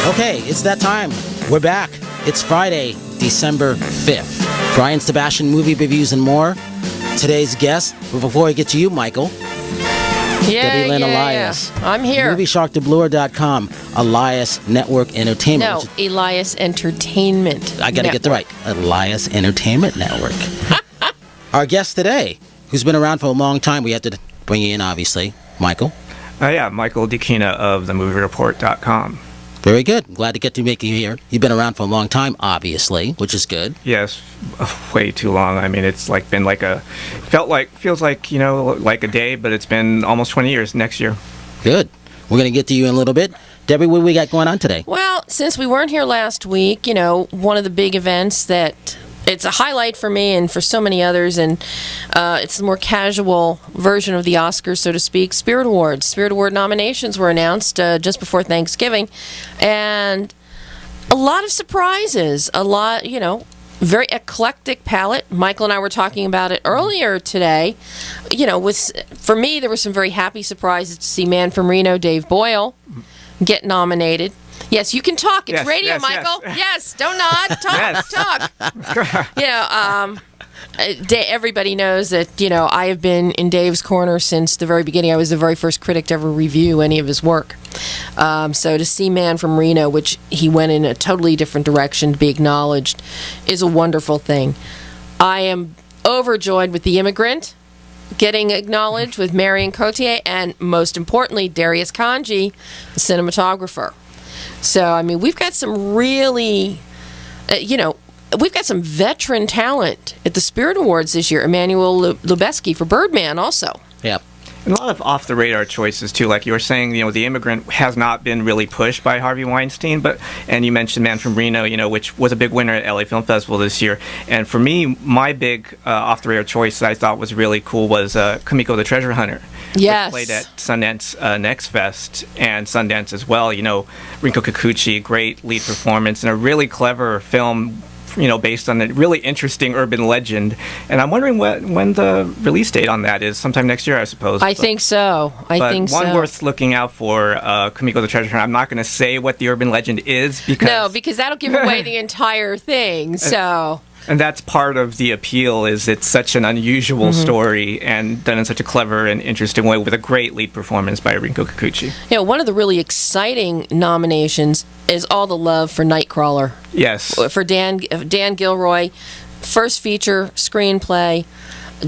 Okay, it's that time. We're back. It's Friday, December 5th. Brian, Sebastian, movie reviews and more. Today's guest, but before I get to you, Michael, Debbie Lynn Elias. I'm here. MovieSharkDeBlur.com, Elias Network Entertainment. No, Elias Entertainment. I got to get the right. Elias Entertainment Network. Our guest today, who's been around for a long time, we have to bring you in, obviously. Michael. Michael Dequina of the moviereviewsnmore.com. Very good. Glad to get to make you here. You've been around for a long time, obviously, which is good. Yes, way too long. I mean, it's like been like feels like, like a day, but it's been almost 20 years next year. Good. We're going to get to you in a little bit. Debbie, what do we got going on today? Well, since we weren't here last week, one of the big events that it's a highlight for me and for so many others, and it's the more casual version of the Oscars, so to speak, Spirit Awards. Spirit Award nominations were announced just before Thanksgiving, and a lot of surprises, very eclectic palette. Michael and I were talking about it earlier today. For me, there were some very happy surprises to see Man from Reno, Dave Boyle, get nominated. Yes, you can talk. It's radio, yes, Michael. Yes, don't nod. Talk. Talk. Everybody knows that, I have been in Dave's corner since the very beginning. I was the very first critic to ever review any of his work. So to see Man from Reno, which he went in a totally different direction, to be acknowledged, is a wonderful thing. I am overjoyed with The Immigrant getting acknowledged with Marion Cotillard, and most importantly, Darius Kanji, the cinematographer. So, we've got some really, we've got some veteran talent at the Spirit Awards this year. Emmanuel Lubezki for Birdman also. Yep. And a lot of off-the-radar choices, too. Like you were saying, The Immigrant has not been really pushed by Harvey Weinstein, and you mentioned Man from Reno, which was a big winner at LA Film Festival this year. And for me, my big off-the-radar choice that I thought was really cool was Kumiko the Treasure Hunter. Yes. Which played at Sundance Next Fest and Sundance as well. Rinko Kikuchi, great lead performance, and a really clever film, based on a really interesting urban legend. And I'm wondering when the release date on that is. Sometime next year, I suppose. I think so. One worth looking out for, Kumiko the Treasure Hunter. I'm not going to say what the urban legend is because that'll give away the entire thing. So. And that's part of the appeal, is it's such an unusual story and done in such a clever and interesting way with a great lead performance by Rinko Kikuchi. One of the really exciting nominations is All the Love for Nightcrawler. Yes. For Dan Gilroy, first feature screenplay.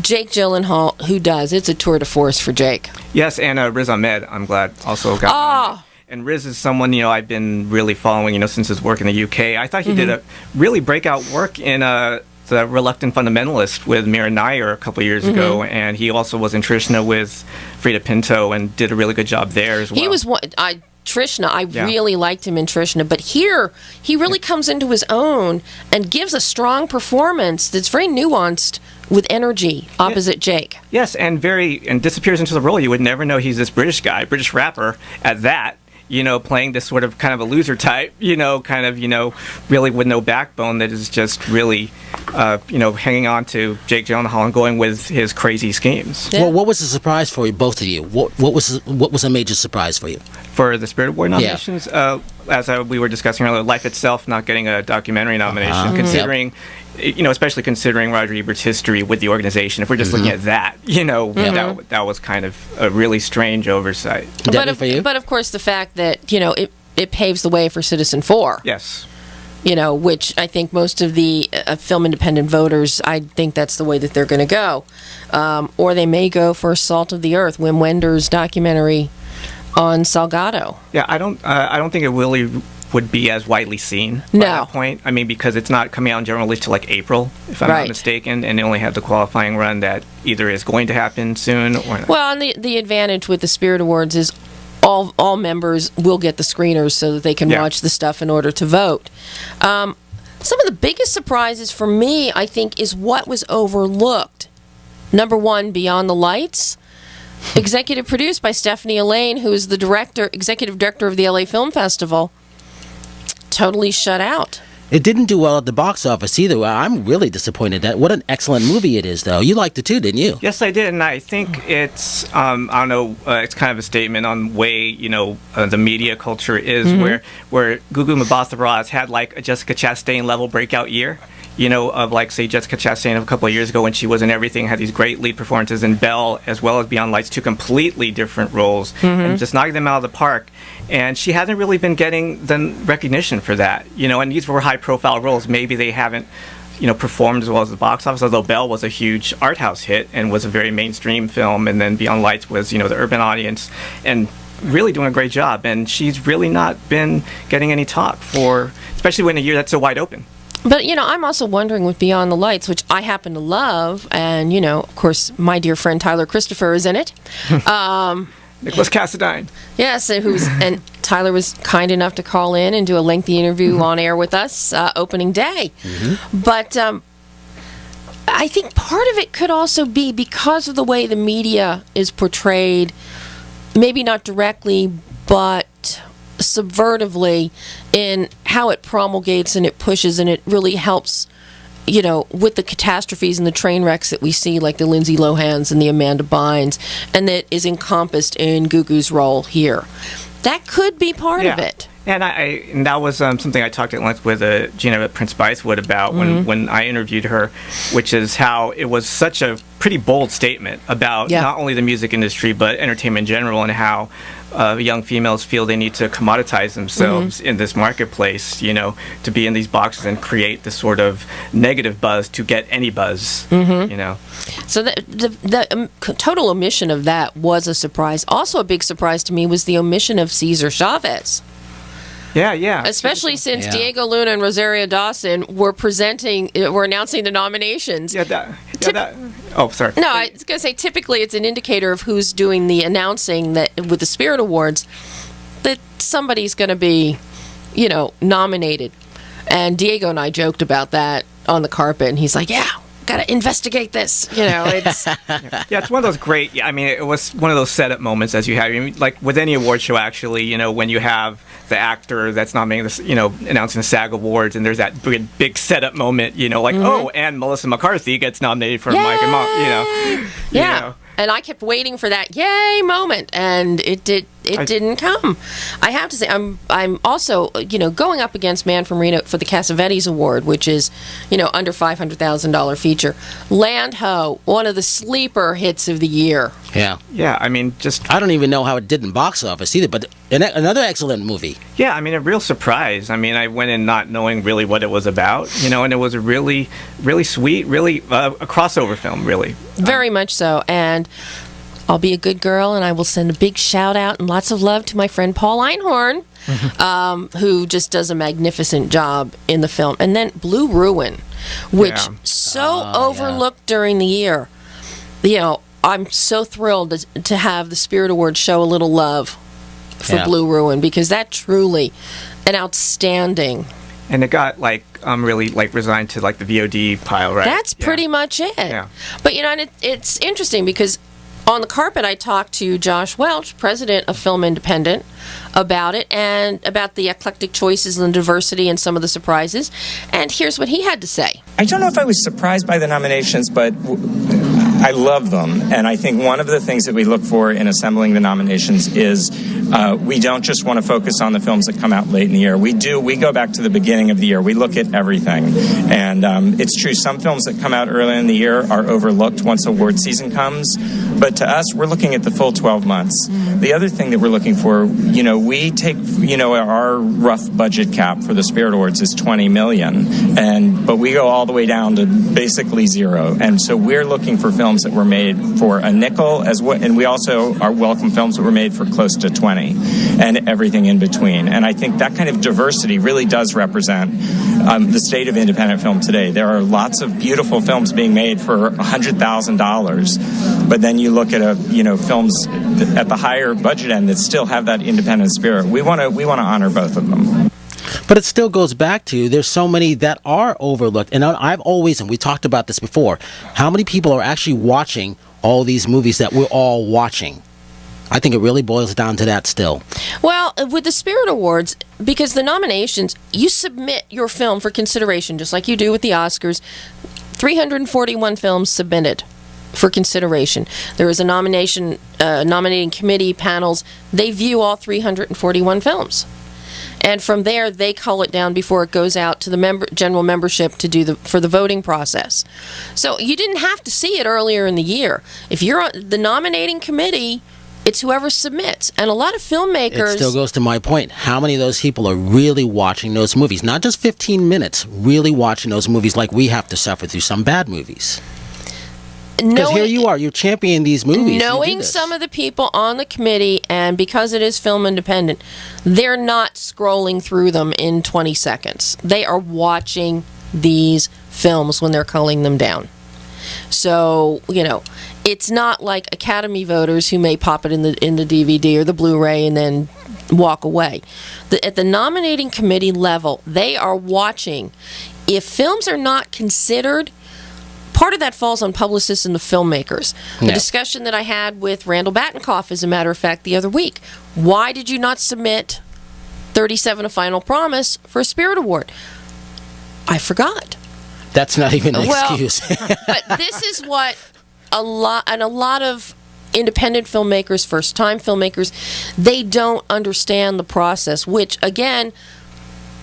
Jake Gyllenhaal, who does. It's a tour de force for Jake. Yes, and Riz Ahmed, I'm glad, also got nominated. And Riz is someone, I've been really following, since his work in the UK. I thought he did a really breakout work in The Reluctant Fundamentalist with Mira Nair a couple of years ago. And he also was in Trishna with Frida Pinto and did a really good job there as well. He was Trishna, I really liked him in Trishna. But here, he really comes into his own and gives a strong performance that's very nuanced with energy opposite Jake. Yes, and disappears into the role. You would never know he's this British guy, British rapper at that. Playing this sort of kind of a loser type, really with no backbone, that is just really, hanging on to Jake Gyllenhaal and going with his crazy schemes. Yeah. Well, what was the surprise for you, both of you? What was a major surprise for you? For the Spirit Award nominations, as we were discussing earlier, Life Itself not getting a documentary nomination, considering... especially considering Roger Ebert's history with the organization. If we're just looking at that, that was kind of a really strange oversight. But of course, the fact that, it paves the way for Citizen 4. Yes. Which I think most of the film independent voters, I think that's the way that they're going to go. Or they may go for Salt of the Earth, Wim Wenders' documentary on Salgado. Yeah, I don't think it really would be as widely seen by that point. Because it's not coming out in general release till like April, if I'm not mistaken, and they only have the qualifying run that either is going to happen soon or not. Well, and the advantage with the Spirit Awards is all members will get the screeners so that they can watch the stuff in order to vote. Some of the biggest surprises for me, I think, is what was overlooked. Number one, Beyond the Lights. Executive produced by Stephanie Elaine, who is the executive director of the LA Film Festival. Totally shut out. It didn't do well at the box office either. I'm really disappointed. What an excellent movie it is, though. You liked it too, didn't you? Yes, I did, and I think it's I don't know. It's kind of a statement on way the media culture is, where Gugu Mbatha-Raw has had like a Jessica Chastain level breakout year. Of like, say, Jessica Chastain a couple of years ago when she was in Everything, had these great lead performances in Belle as well as Beyond Lights, two completely different roles, and just knocking them out of the park. And she hasn't really been getting the recognition for that, and these were high-profile roles. Maybe they haven't, performed as well as the box office, although Belle was a huge art house hit and was a very mainstream film, and then Beyond Lights was, the urban audience, and really doing a great job. And she's really not been getting any talk especially when a year that's so wide open. But, I'm also wondering with Beyond the Lights, which I happen to love, and, of course, my dear friend Tyler Christopher is in it. Nicholas Cassadine. Yes, and Tyler was kind enough to call in and do a lengthy interview on air with us opening day. But I think part of it could also be because of the way the media is portrayed, maybe not directly, but subvertively in how it promulgates and it pushes, and it really helps, with the catastrophes and the train wrecks that we see, like the Lindsay Lohans and the Amanda Bynes, and that is encompassed in Gugu's role here. That could be part of it. And and that was something I talked at length with Gina Prince Bythewood about when I interviewed her, which is how it was such a pretty bold statement about not only the music industry but entertainment in general, and how young females feel they need to commoditize themselves in this marketplace, to be in these boxes and create this sort of negative buzz to get any buzz, So the total omission of that was a surprise. Also a big surprise to me was the omission of Cesar Chavez. Yeah. Especially since Diego Luna and Rosario Dawson were announcing the nominations. Oh, sorry. No, I was going to say, typically it's an indicator of who's doing the announcing that with the Spirit Awards, that somebody's going to be, nominated. And Diego and I joked about that on the carpet, and he's like, got to investigate this. It's it's one of those great. It was one of those setup moments as you have. Like with any award show, actually, when you have the actor that's nominating this, announcing the SAG Awards, and there's that big setup moment, and Melissa McCarthy gets nominated for Mike and Mom, And I kept waiting for that yay moment, and it didn't come. I have to say, I'm also, going up against Man from Reno for the Cassavetes Award, which is, under $500,000 feature. Land Ho, one of the sleeper hits of the year. Yeah. I don't even know how it did in box office either, but another excellent movie. Yeah, a real surprise. I went in not knowing really what it was about, and it was a really, really sweet, really a crossover film, really. Very much so, and I'll be a good girl, and I will send a big shout out and lots of love to my friend Paul Einhorn, who just does a magnificent job in the film. And then Blue Ruin, which overlooked during the year. I'm so thrilled to have the Spirit Awards show a little love for Blue Ruin, because that truly an outstanding. And it got really resigned to the VOD pile, right? That's pretty much it. Yeah. But it's interesting because on the carpet I talked to Josh Welch, president of Film Independent, about it and about the eclectic choices and the diversity and some of the surprises. And here's what he had to say. I don't know if I was surprised by the nominations, but I love them. And I think one of the things that we look for in assembling the nominations is we don't just want to focus on the films that come out late in the year. We go back to the beginning of the year. We look at everything. And it's true, some films that come out early in the year are overlooked once award season comes. But to us, we're looking at the full 12 months. The other thing that we're looking for, we take, our rough budget cap for the Spirit Awards is $20 million. But we go all the way down to basically zero. And so we're looking for films that were made for a nickel, and we also are welcome films that were made for close to 20, and everything in between. And I think that kind of diversity really does represent the state of independent film today. There are lots of beautiful films being made for $100,000, but then you look at films at the higher budget end that still have that independent spirit. We want to honor both of them. But it still goes back to there's so many that are overlooked. And I've always, and we talked about this before, how many people are actually watching all these movies that we're all watching? I think it really boils down to that still. Well, with the Spirit Awards, because the nominations, you submit your film for consideration, just like you do with the Oscars. 341 films submitted for consideration. There is a nominating committee, panels. They view all 341 films. And from there, they cull it down before it goes out to the general membership to do for the voting process. So you didn't have to see it earlier in the year. If you're on the nominating committee, it's whoever submits. And a lot of filmmakers... It still goes to my point. How many of those people are really watching those movies? Not just 15 minutes, really watching those movies like we have to suffer through some bad movies. Because here you are, you're championing these movies. Knowing some of the people on the committee, and because it is film independent, they're not scrolling through them in 20 seconds. They are watching these films when they're culling them down. So, it's not like Academy voters who may pop it in the DVD or the Blu-ray and then walk away. At the nominating committee level, they are watching. If films are not considered, part of that falls on publicists and the filmmakers. The discussion that I had with Randall Battenkoff, as a matter of fact, the other week. Why did you not submit 37 A Final Promise for a Spirit Award? I forgot. That's not even an excuse. But this is what a lot of independent filmmakers, first-time filmmakers, they don't understand the process, which, again,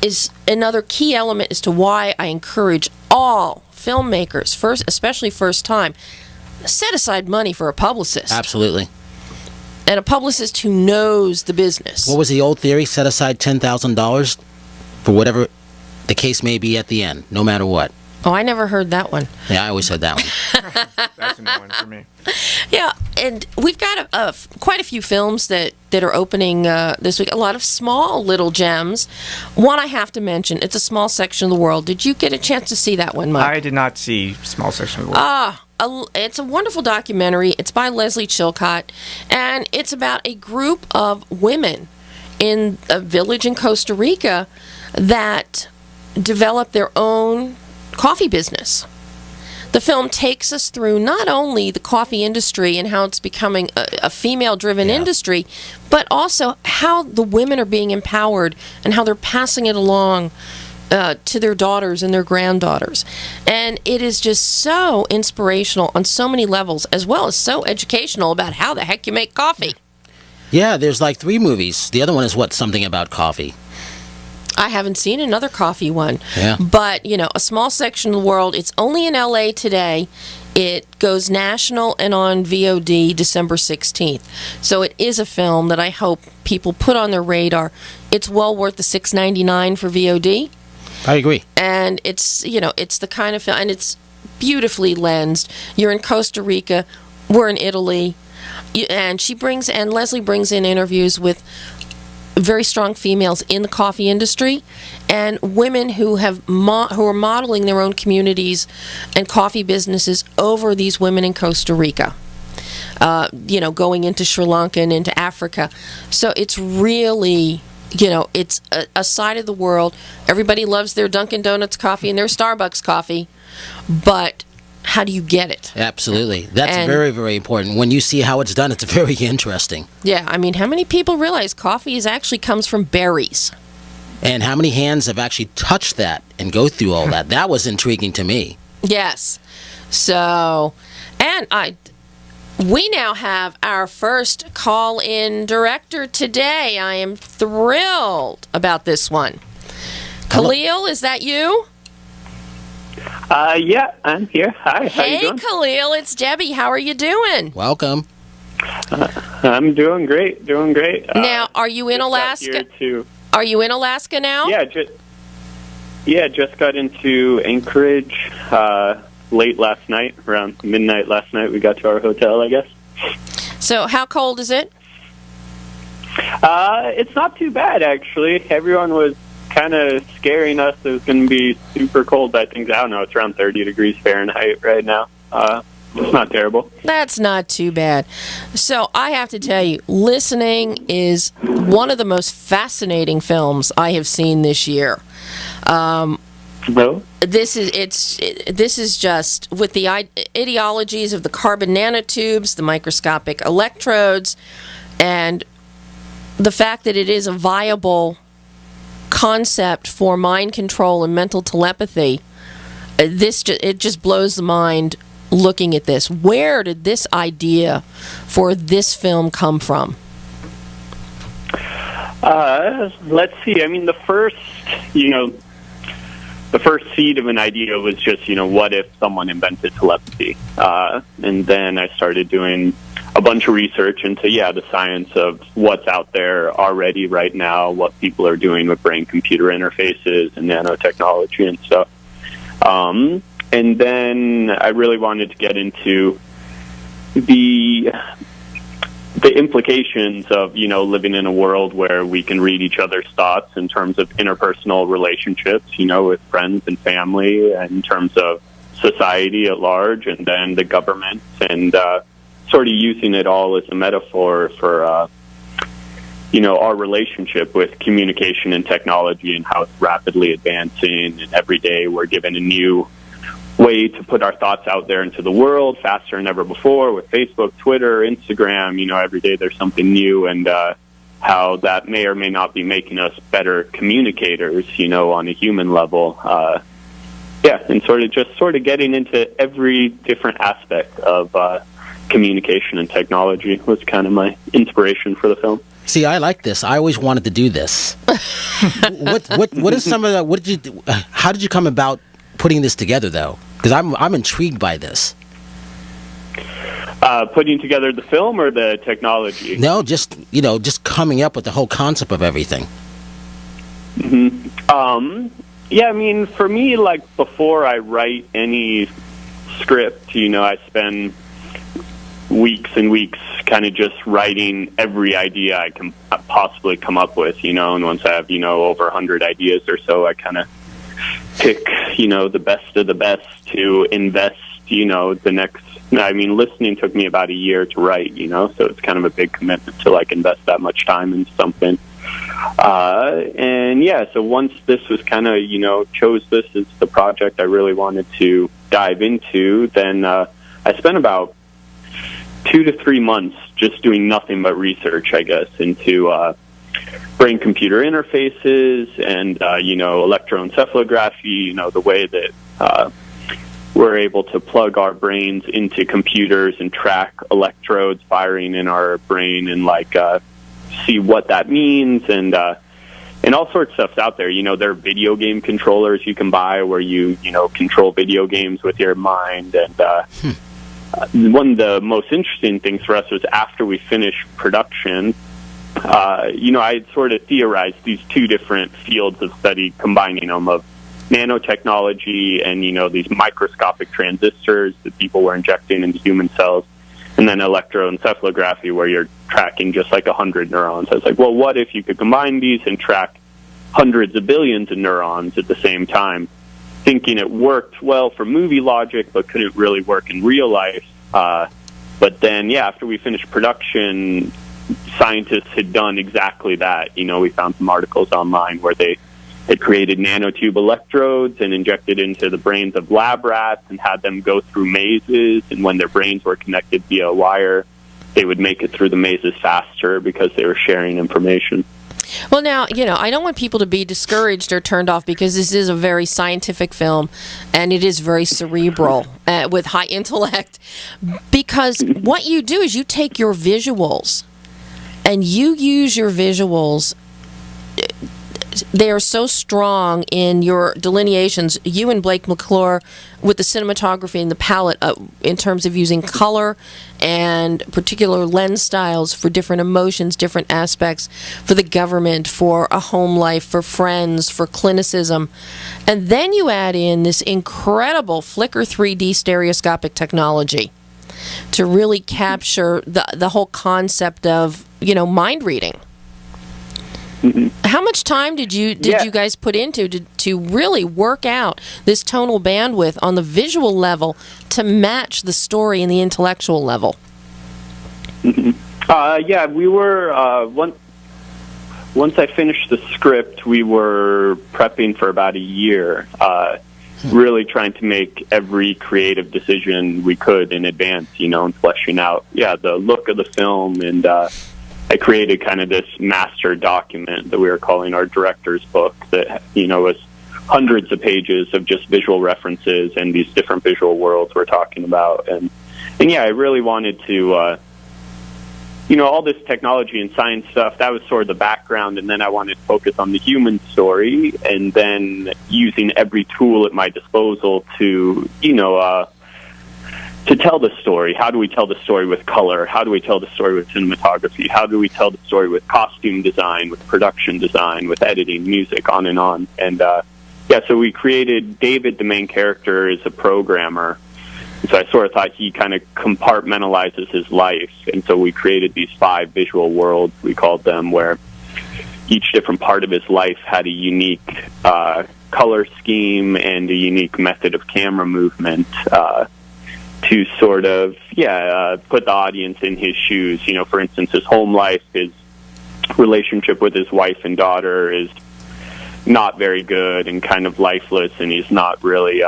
is another key element as to why I encourage all filmmakers, especially first-time, set aside money for a publicist. Absolutely. And a publicist who knows the business. What was the old theory? Set aside $10,000 for whatever the case may be at the end, no matter what. Oh, I never heard that one. Yeah, I always heard that one. That's a new one for me. Yeah, and we've got quite a few films that are opening this week. A lot of small little gems. One I have to mention, it's a small section of the world. Did you get a chance to see that one, Mike? I did not see Small Section of the World. It's a wonderful documentary. It's by Leslie Chilcott, and it's about a group of women in a village in Costa Rica that develop their own coffee business. The film takes us through not only the coffee industry and how it's becoming a female-driven industry, but also how the women are being empowered and how they're passing it along to their daughters and their granddaughters. And it is just so inspirational on so many levels, as well as so educational about how the heck you make coffee. Yeah, there's like 3 movies. The other one is something about coffee. I haven't seen another coffee one. Yeah. But, a small section of the world. It's only in LA today. It goes national and on VOD December 16th. So it is a film that I hope people put on their radar. It's well worth the $6.99 for VOD. I agree. And it's, it's the kind of film, and it's beautifully lensed. You're in Costa Rica. We're in Italy. And Leslie brings in interviews with very strong females in the coffee industry and women who are modeling their own communities and coffee businesses over these women in Costa Rica, going into Sri Lanka and into Africa. So it's really, it's a side of the world. Everybody loves their Dunkin' Donuts coffee and their Starbucks coffee, but how do you get it? Absolutely. That's very, very important. When you see how it's done, it's very interesting. Yeah, how many people realize coffee actually comes from berries? And how many hands have actually touched that and go through all that? That was intriguing to me. Yes. So, and we now have our first call-in director today. I am thrilled about this one. Khalil, is that you? Yeah, I'm here. Hi, how you doing? Hey, Khalil, it's Debbie. How are you doing? Welcome. I'm doing great, Now, are you in Alaska? Are you in Alaska now? Yeah, just got into Anchorage late last night, around midnight last night. We got to our hotel, I guess. So, how cold is it? It's not too bad, actually. Everyone was kind of scaring us it was going to be super cold. I think, I don't know, it's around 30 degrees Fahrenheit right now. It's not terrible. That's not too bad. So I have to tell you, Listening is one of the most fascinating films I have seen this year. No? This is just with the ideologies of the carbon nanotubes, the microscopic electrodes. And the fact that it is a viable concept for mind control and mental telepathy, it just blows the mind looking at this. Where did this idea for this film come from? Let's see. I mean, the first seed of an idea was just, what if someone invented telepathy? And then I started doing a bunch of research into, the science of what's out there already right now, what people are doing with brain-computer interfaces and nanotechnology and stuff. And then I really wanted to get into the implications of, living in a world where we can read each other's thoughts in terms of interpersonal relationships, with friends and family, and in terms of society at large, and then the government, and sort of using it all as a metaphor for, our relationship with communication and technology and how it's rapidly advancing, and every day we're given a new way to put our thoughts out there into the world faster than ever before with Facebook, Twitter, Instagram. Every day there's something new, and how that may or may not be making us better communicators, on a human level. And sort of getting into every different aspect of communication and technology was kind of my inspiration for the film. See, I like this. I always wanted to do this. What is some of that? What did you? How did you come about putting this together, though? Because I'm intrigued by this. Putting together the film or the technology? No, just coming up with the whole concept of everything. Mm-hmm. I mean, for me, like, before I write any script, I spend weeks and weeks kind of just writing every idea I can possibly come up with, and once I have, over 100 ideas or so, I kind of pick, the best of the best to invest, the next. I mean, listening took me about a year to write, so it's kind of a big commitment to, like, invest that much time into something. So once this was kind of, chose this as the project I really wanted to dive into, then I spent about 2 to 3 months just doing nothing but research, I guess, into brain-computer interfaces and, electroencephalography, the way that we're able to plug our brains into computers and track electrodes firing in our brain and, see what that means, and all sorts of stuff's out there. There are video game controllers you can buy where you control video games with your mind, and one of the most interesting things for us was after we finished production, I had sort of theorized these two different fields of study, combining them, of nanotechnology and, these microscopic transistors that people were injecting into human cells, and then electroencephalography, where you're tracking just like 100 neurons. I was like, well, what if you could combine these and track hundreds of billions of neurons at the same time? Thinking it worked well for movie logic, but couldn't really work in real life. But then, after we finished production, scientists had done exactly that. We found some articles online where they had created nanotube electrodes and injected into the brains of lab rats and had them go through mazes. And when their brains were connected via a wire, they would make it through the mazes faster because they were sharing information. Well, now, I don't want people to be discouraged or turned off, because this is a very scientific film, and it is very cerebral with high intellect, because what you do is you take your visuals and you use your visuals. They are so strong in your delineations. You and Blake McClure with the cinematography and the palette in terms of using color and particular lens styles for different emotions, different aspects, for the government, for a home life, for friends, for clinicism. And then you add in this incredible Flickr 3D stereoscopic technology to really capture the whole concept of, mind reading. Mm-hmm. How much time did you guys put into to really work out this tonal bandwidth on the visual level to match the story and the intellectual level? Mm-hmm. We were once I finished the script, we were prepping for about a year, really trying to make every creative decision we could in advance, and fleshing out the look of the film. And I I created kind of this master document that we were calling our director's book that, was hundreds of pages of just visual references and these different visual worlds we're talking about. And yeah, I really wanted to, all this technology and science stuff, that was sort of the background, and then I wanted to focus on the human story, and then using every tool at my disposal to, to tell the story. How do we tell the story with color? How do we tell the story with cinematography? How do we tell the story with costume design, with production design, with editing, music, on and on? And, so we created David, the main character, is a programmer. So I sort of thought he kind of compartmentalizes his life. And so we created these 5 visual worlds, we called them, where each different part of his life had a unique color scheme and a unique method of camera movement to sort of, put the audience in his shoes. For instance, his home life, his relationship with his wife and daughter is not very good and kind of lifeless, and he's not really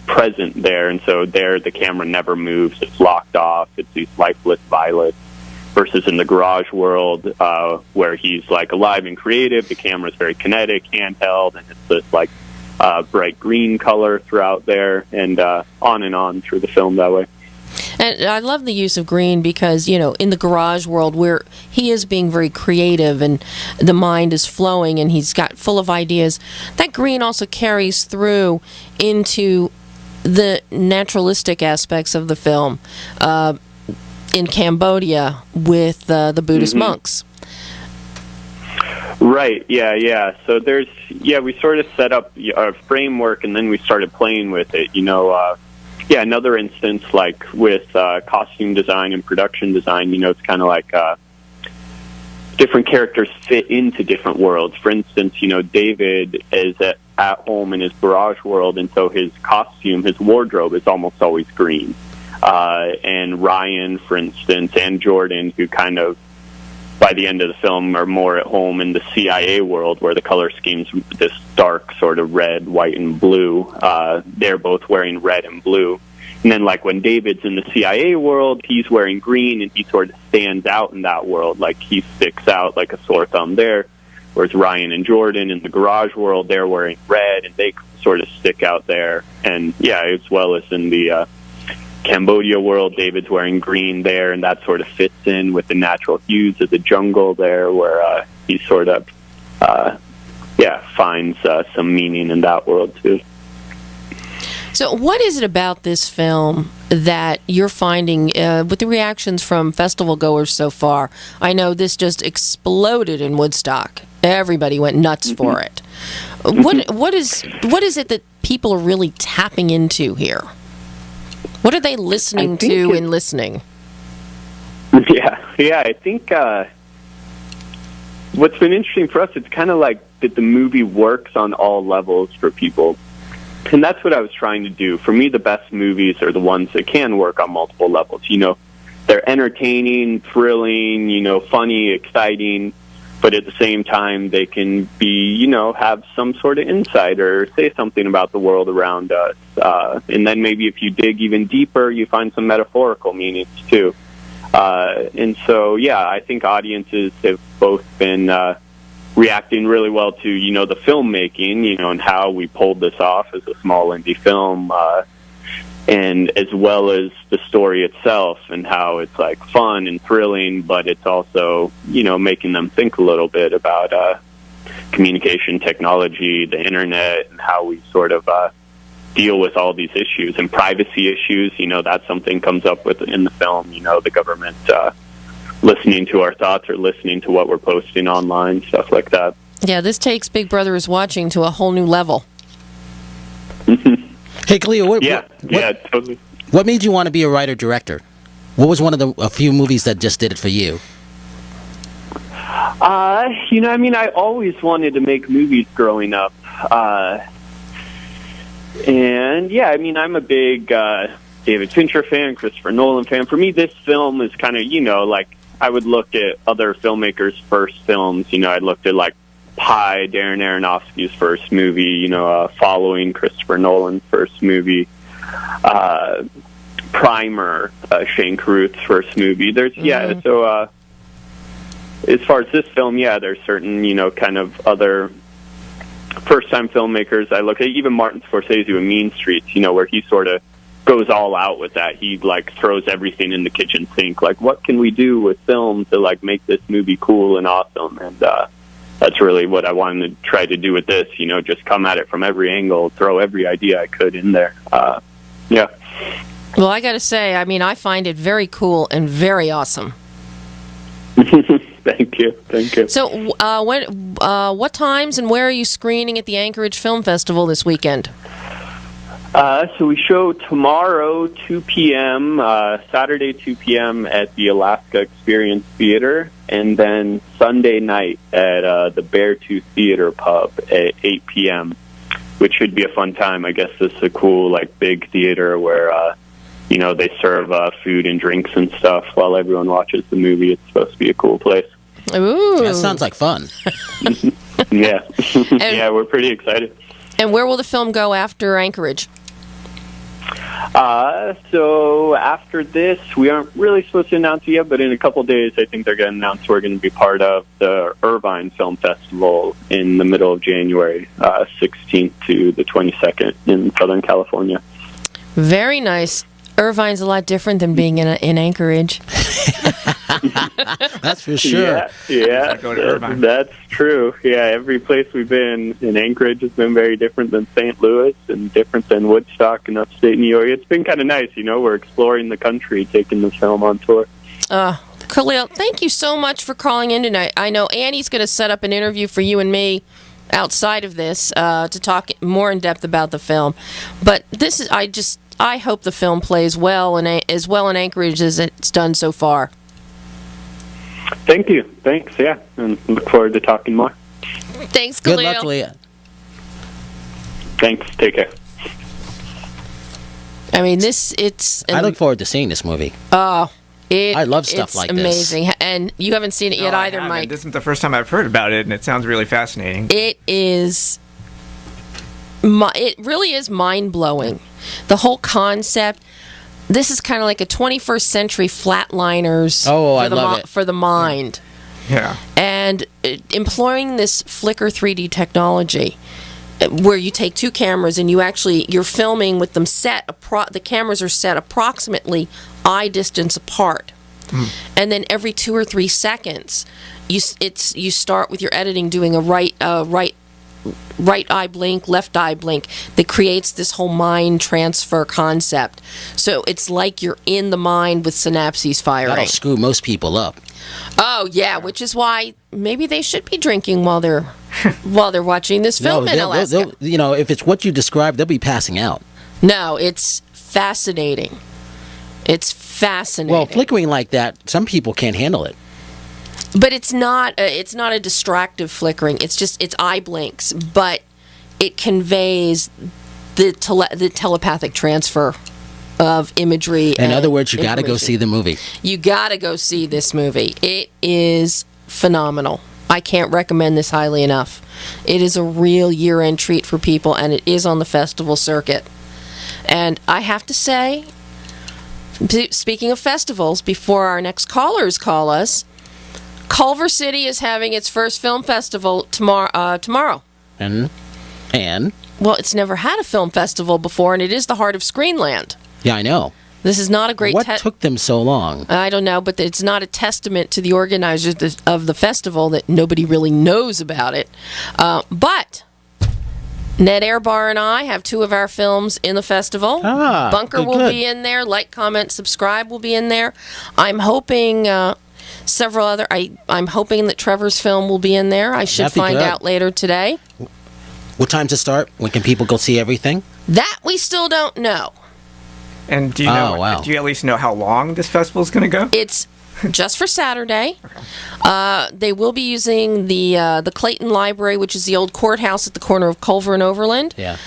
present there. And so there, the camera never moves. It's locked off. It's these lifeless violets. Versus in the garage world, where he's like alive and creative, the camera's very kinetic, handheld, and it's this like bright green color throughout there, and on through the film that way. And I love the use of green because, in the garage world where he is being very creative and the mind is flowing and he's got full of ideas, that green also carries through into the naturalistic aspects of the film. In Cambodia with the Buddhist monks. Right, yeah. So we sort of set up a framework, and then we started playing with it. Another instance, like with costume design and production design, it's kind of like different characters fit into different worlds. For instance, David is at home in his garage world, and so his costume, his wardrobe is almost always green. And Ryan, for instance, and Jordan, who kind of, by the end of the film, are more at home in the CIA world, where the color scheme's this dark sort of red, white, and blue. They're both wearing red and blue. And then, like, when David's in the CIA world, he's wearing green, and he sort of stands out in that world. Like, he sticks out like a sore thumb there. Whereas Ryan and Jordan in the garage world, they're wearing red, and they sort of stick out there. And, as well as in the Cambodia world, David's wearing green there, and that sort of fits in with the natural hues of the jungle there, where he sort of, finds some meaning in that world too. So what is it about this film that you're finding with the reactions from festival goers so far? I know this just exploded in Woodstock. Everybody went nuts for it. What is it that people are really tapping into here? What are they listening to and listening? Yeah, I think what's been interesting for us, it's kind of like that the movie works on all levels for people. And that's what I was trying to do. For me, the best movies are the ones that can work on multiple levels. They're entertaining, thrilling, funny, exciting, but at the same time, they can be, have some sort of insight or say something about the world around us. And then maybe if you dig even deeper, you find some metaphorical meanings too. And so, I think audiences have both been reacting really well to, the filmmaking, and how we pulled this off as a small indie film, and as well as the story itself and how it's like fun and thrilling, but it's also, making them think a little bit about communication technology, the internet, and how we sort of deal with all these issues and privacy issues. That's something comes up with in the film, the government listening to our thoughts or listening to what we're posting online, stuff like that. Yeah, this takes Big Brother is Watching to a whole new level. Hey, Cleo, totally. What made you want to be a writer-director? What was one of a few movies that just did it for you? I always wanted to make movies growing up. I'm a big David Fincher fan, Christopher Nolan fan. For me, this film is kind of, like, I would look at other filmmakers' first films. I looked at, like, Pi, Darren Aronofsky's first movie, following Christopher Nolan's first movie. Primer, Shane Carruth's first movie. as far as this film, yeah, there's certain, kind of other first-time filmmakers I look at, even Martin Scorsese with Mean Streets, where he sort of goes all out with that. He, throws everything in the kitchen sink. What can we do with film to, make this movie cool and awesome? And that's really what I wanted to try to do with this, just come at it from every angle, throw every idea I could in there. Yeah. Well, I got to say, I find it very cool and very awesome. Thank you. So, what times and where are you screening at the Anchorage Film Festival this weekend? So we show tomorrow, 2 p.m., Saturday, 2 p.m. at the Alaska Experience Theater, and then Sunday night at the Beartooth Theater Pub at 8 p.m., which should be a fun time. I guess this is a cool, big theater where, they serve food and drinks and stuff while everyone watches the movie. It's supposed to be a cool place. Ooh. That sounds like fun. Yeah. Yeah, we're pretty excited. And where will the film go after Anchorage? So after this, we aren't really supposed to announce it yet, but in a couple days, I think they're going to announce we're going to be part of the Irvine Film Festival in the middle of January, 16th to the 22nd in Southern California. Very nice. Irvine's a lot different than being in Anchorage. That's for sure. Yeah, Go to Irvine. That's true. Yeah, every place we've been in Anchorage has been very different than St. Louis and different than Woodstock and upstate New York. It's been kind of nice, we're exploring the country, taking the film on tour. Khalil, thank you so much for calling in tonight. I know Annie's going to set up an interview for you and me outside of this to talk more in depth about the film. But this is, I hope the film plays well and as well in Anchorage as it's done so far. Thank you. Thanks, yeah. And look forward to talking more. Thanks, Khalil. Good luck, Leah. Thanks. Take care. I look forward to seeing this movie. I love stuff like this. It's amazing. And you haven't seen it yet either, I Mike. This isn't the first time I've heard about it, and it sounds really fascinating. It really is mind-blowing. The whole concept. This is kind of like a 21st century Flatliners for the mind. Yeah. And employing this Flickr 3D technology where you take two cameras and you're filming with them the cameras are set approximately eye distance apart. And then every 2 or 3 seconds you start with your editing doing a right eye blink, left eye blink that creates this whole mind transfer concept. So it's like you're in the mind with synapses firing. That'll screw most people up. Oh yeah, which is why maybe they should be drinking while they're watching this film in Alaska. If it's what you described, they'll be passing out. No, it's fascinating. It's fascinating. Well, flickering like that, some people can't handle it. But it's not a distractive flickering. It's eye blinks, but it conveys the telepathic transfer of imagery. In other words, you got to go see the movie. You got to go see this movie. It is phenomenal. I can't recommend this highly enough. It is a real year-end treat for people, and it is on the festival circuit. And I have to say, speaking of festivals, before our next callers call us, Culver City is having its first film festival tomorrow. And? Well, it's never had a film festival before, and it is the heart of Screenland. Yeah, I know. This is not a great... What took them so long? I don't know, but it's not a testament to the organizers of the festival that nobody really knows about it. But Ned Airbar and I have 2 of our films in the festival. Bunker will be in there. Like, comment, subscribe will be in there. I'm hoping... several other. I'm hoping that Trevor's film will be in there. I should find out later today. What time to start? When can people go see everything? That we still don't know. And do you know? Wow. Do you at least know how long this festival is going to go? It's just for Saturday. They will be using the Clayton Library, which is the old courthouse at the corner of Culver and Overland. Yeah.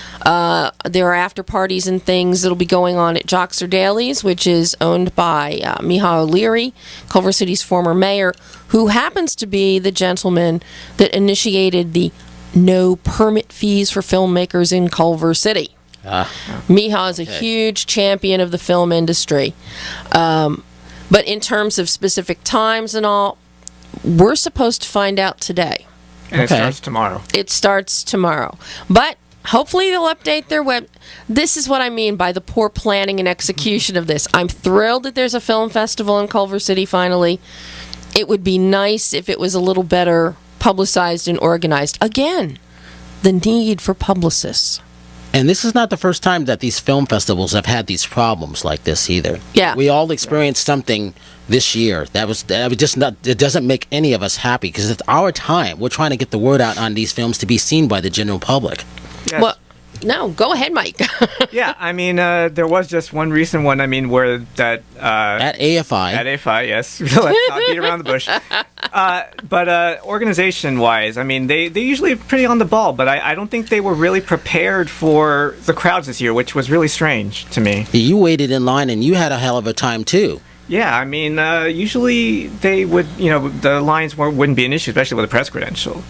There are after parties and things that'll be going on at Joxer Daly's, which is owned by Miha O'Leary, Culver City's former mayor, who happens to be the gentleman that initiated the no permit fees for filmmakers in Culver City. Miha is a huge champion of the film industry. But in terms of specific times and all, we're supposed to find out today. And it starts tomorrow. It starts tomorrow. But hopefully they'll update their web. This is what I mean by the poor planning and execution of this. I'm thrilled that there's a film festival in Culver City finally. It would be nice if it was a little better publicized and organized. Again, the need for publicists. And this is not the first time that these film festivals have had these problems like this either. Yeah. We all experienced something this year that was just not. It doesn't make any of us happy because it's our time. We're trying to get the word out on these films to be seen by the general public. Yes. Well, no, go ahead, Mike. Yeah, I mean, there was just one recent one. I mean, where that At AFI. At AFI, yes. Let's not beat around the bush. But organization-wise, I mean, they usually are pretty on the ball, but I don't think they were really prepared for the crowds this year, which was really strange to me. You waited in line and you had a hell of a time too. Yeah, I mean, usually they would, the lines wouldn't be an issue, especially with a press credential.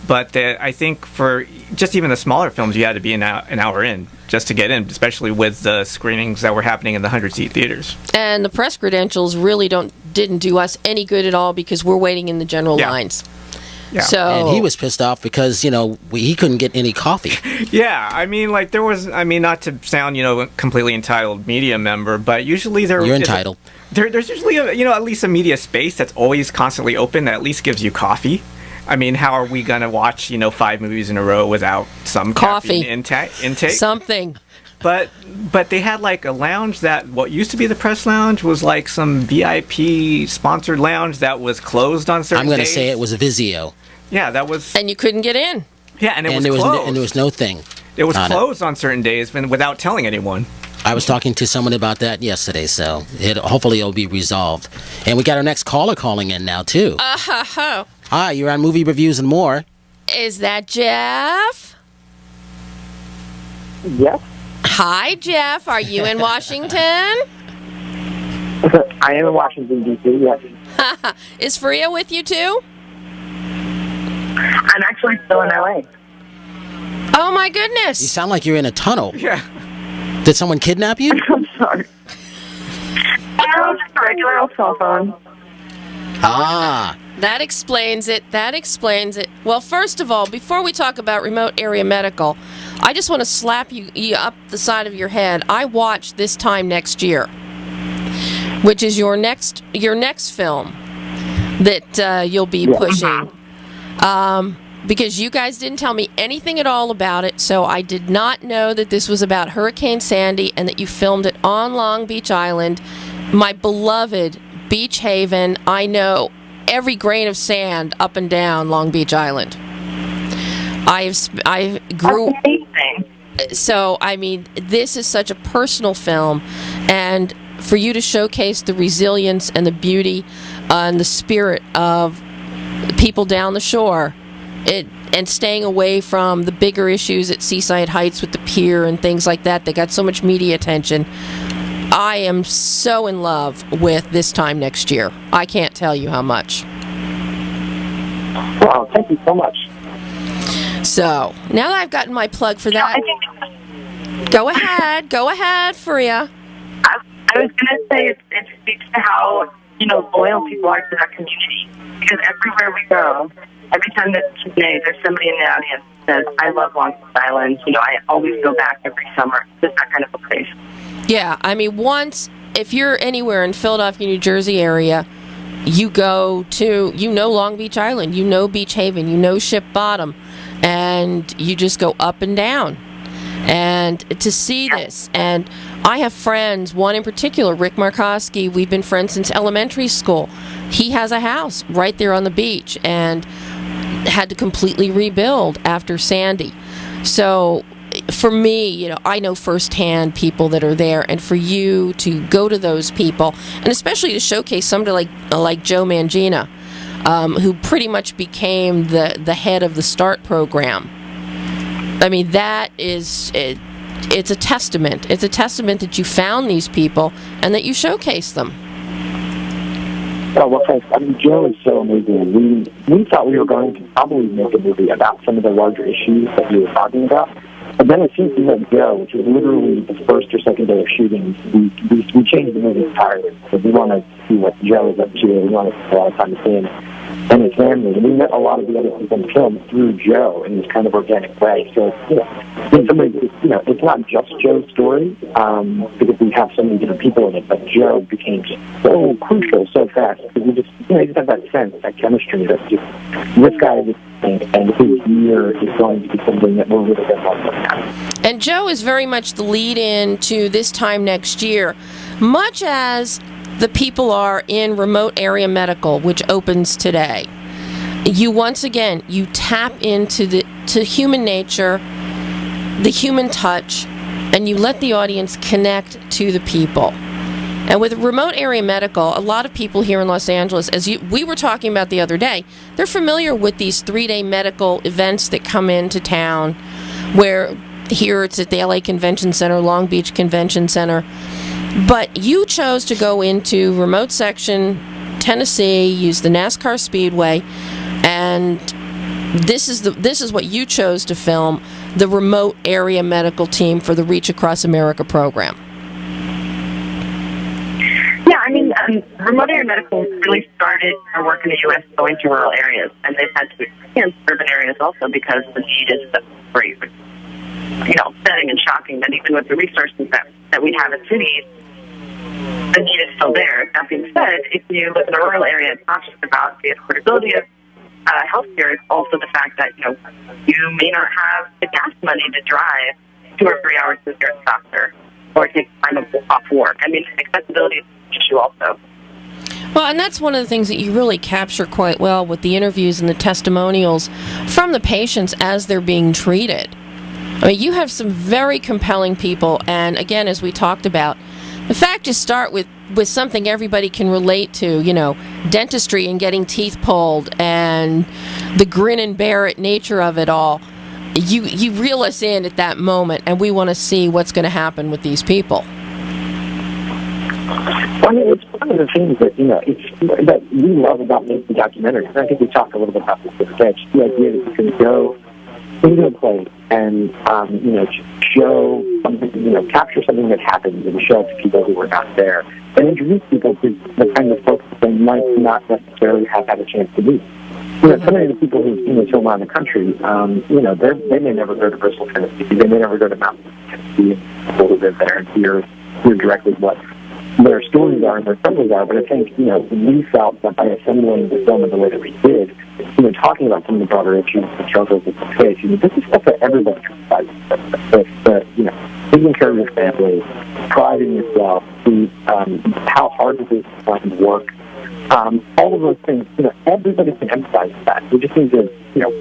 But I think for just even the smaller films, you had to be an hour in just to get in, especially with the screenings that were happening in the 100-seat theaters. And the press credentials really didn't do us any good at all because we're waiting in the general lines. Yeah. So, And he was pissed off because, he couldn't get any coffee. Yeah, I mean, there was, not to sound, a completely entitled media member, but usually You're entitled. There's usually, at least a media space that's always constantly open that at least gives you coffee. I mean, how are we going to watch, 5 movies in a row without some coffee intake? Something. But they had a lounge that what used to be the press lounge was some VIP sponsored lounge that was closed on certain days. I'm going to say it was a Vizio. Yeah, that was. And you couldn't get in. Yeah, and it was there closed. and there was no thing. It was closed on certain days without telling anyone. I was talking to someone about that yesterday, so hopefully it'll be resolved. And we got our next caller calling in now too. Hi, you're on Movie Reviews and More. Is that Jeff? Yes. Hi, Jeff. Are you in Washington? I am in Washington, D.C., yes. Is Freya with you, too? I'm actually still in L.A. Oh, my You goodness. sound like you're in a tunnel. Yeah. Did someone kidnap you? I'm sorry. No, just a regular old cell phone. Ah. That explains it. Well, first of all, before we talk about remote area medical, I just want to slap you up the side of your head. I watched This Time Next Year, which is your next film that you'll be pushing. Because you guys didn't tell me anything at all about it, so I did not know that this was about Hurricane Sandy and that you filmed it on Long Beach Island, my beloved beach haven. I know every grain of sand up and down Long Beach Island. I grew. Amazing. So, I mean, this is such a personal film, and for you to showcase the resilience and the beauty and the spirit of people down the shore, and staying away from the bigger issues at Seaside Heights with the pier and things like that got so much media attention. I am so in love with This Time Next Year. I can't tell you how much. Wow, thank you so much. So, now that I've gotten my plug for that, go ahead, Freya. I was going to say it speaks to how, loyal people are to that community. Because everywhere we go, every time that today there's somebody in the audience that says, I love Long Beach Island. I always go back every summer. It's that kind of a place. Yeah, I mean, if you're anywhere in Philadelphia, New Jersey area, you go to, Long Beach Island, Beach Haven, Ship Bottom, and you just go up and down. And to see this, and I have friends, one in particular, Rick Markowski, we've been friends since elementary school. He has a house right there on the beach and had to completely rebuild after Sandy. So for me, I know firsthand people that are there, and for you to go to those people, and especially to showcase somebody like Joe Mangina, who pretty much became the head of the START program. I mean, that is it's a testament. It's a testament that you found these people and that you showcase them. Oh, well, thanks. I mean, Joe is so amazing. We thought we were going to probably make a movie about some of the larger issues that you were talking about. But then as soon as we let go, which was literally the first or second day of shooting, we changed the movie entirely. So we want to see what Joe is up to. We want to spend a lot of time to see him. and his family. And we met a lot of the other people in the film through Joe in this kind of organic way. So, in some ways, it's not just Joe's story, because we have so many different people in it, but Joe became so crucial so fast, because you just have that sense, that chemistry, that just, this guy is, and his year is going to be something that we're really going to love at. And Joe is very much the lead-in to this time next year, much as the people are in Remote Area Medical, which opens today. You once again, you tap into to human nature, the human touch, and you let the audience connect to the people. And with Remote Area Medical, a lot of people here in Los Angeles, we were talking about the other day, they're familiar with these 3-day medical events that come into town, where here it's at the LA Convention Center, Long Beach Convention Center. But you chose to go into remote section Tennessee, use the NASCAR Speedway, and this is what you chose to film, the Remote Area Medical Team for the Reach Across America program. Yeah, I mean, Remote Area Medical really started our work in the U.S. going to rural areas, and they've had to expand urban areas also because the need is so great. Upsetting and shocking that even with the resources that we have in cities, the need is still there. That being said, if you live in a rural area, it's not just about the affordability of healthcare. It's also the fact that you may not have the gas money to drive 2 or 3 hours to the nearest doctor or take time off work. I mean, accessibility is an issue also. Well, and that's one of the things that you really capture quite well with the interviews and the testimonials from the patients as they're being treated. I mean, you have some very compelling people, and again, as we talked about, the fact you start with something everybody can relate to, dentistry and getting teeth pulled and the grin and bear it nature of it all, you reel us in at that moment, and we want to see what's going to happen with these people. Well, I mean, it's one of the things that we love about making documentaries, and I think we talked a little bit about this with Sketch, the idea that you can go into a place and, show something, capture something that happens and show it to people who were not there, and introduce people to the kind of folks that they might not necessarily have had a chance to meet. So many of the people who've seen this film around the country, they may never go to Bristol, Tennessee. They may never go to Mountain, Tennessee, and people who live there and hear directly what their stories are and their struggles are. But I think, we felt that by assembling the film in the way that we did, talking about some of the broader issues and struggles that we face, this is stuff that everybody can fight with. Taking care of your family, pride in yourself, how hard it is to find work, all of those things, everybody can empathize with that. We just need to,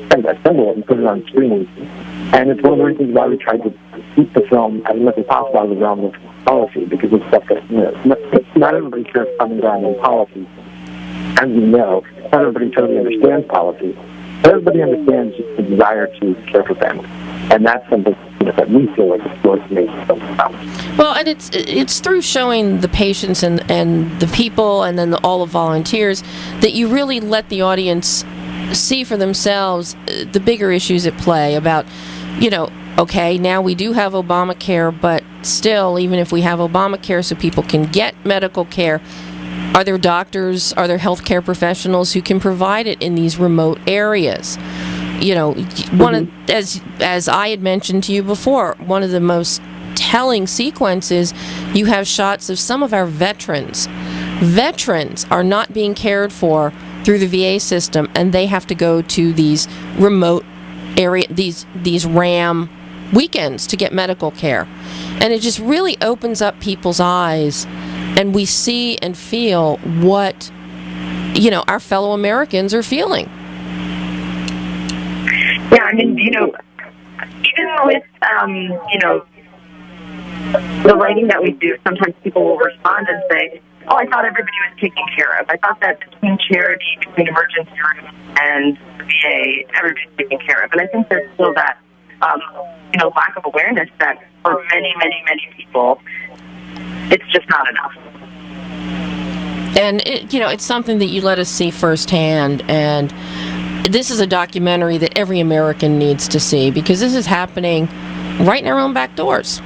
kind of assemble it and put it on screen. And it's one of the reasons why we tried to keep the film as much as possible out of the realm of policy, because it's stuff that, not everybody cares coming down in policy. As you know, not everybody totally understands policy, but everybody understands just the desire to care for families. And that's something that we feel like it's worth making something about. Well, and it's through showing the patients and the people and then all the volunteers that you really let the audience see for themselves the bigger issues at play about, okay, now we do have Obamacare, but still, even if we have Obamacare so people can get medical care, are there doctors, are there healthcare professionals who can provide it in these remote areas? As I had mentioned to you before, one of the most telling sequences, you have shots of some of our veterans. Veterans are not being cared for through the VA system, and they have to go to these remote area, these RAM weekends to get medical care. And it just really opens up people's eyes, and we see and feel what, our fellow Americans are feeling. Yeah, I mean, even with, the writing that we do, sometimes people will respond and say, oh, I thought everybody was taken care of. I thought that between charity, between emergency room and VA, everybody's taken care of. And I think there's still that, lack of awareness that for many, many, many people, it's just not enough. And, it's something that you let us see firsthand. And this is a documentary that every American needs to see, because this is happening right in our own back doors.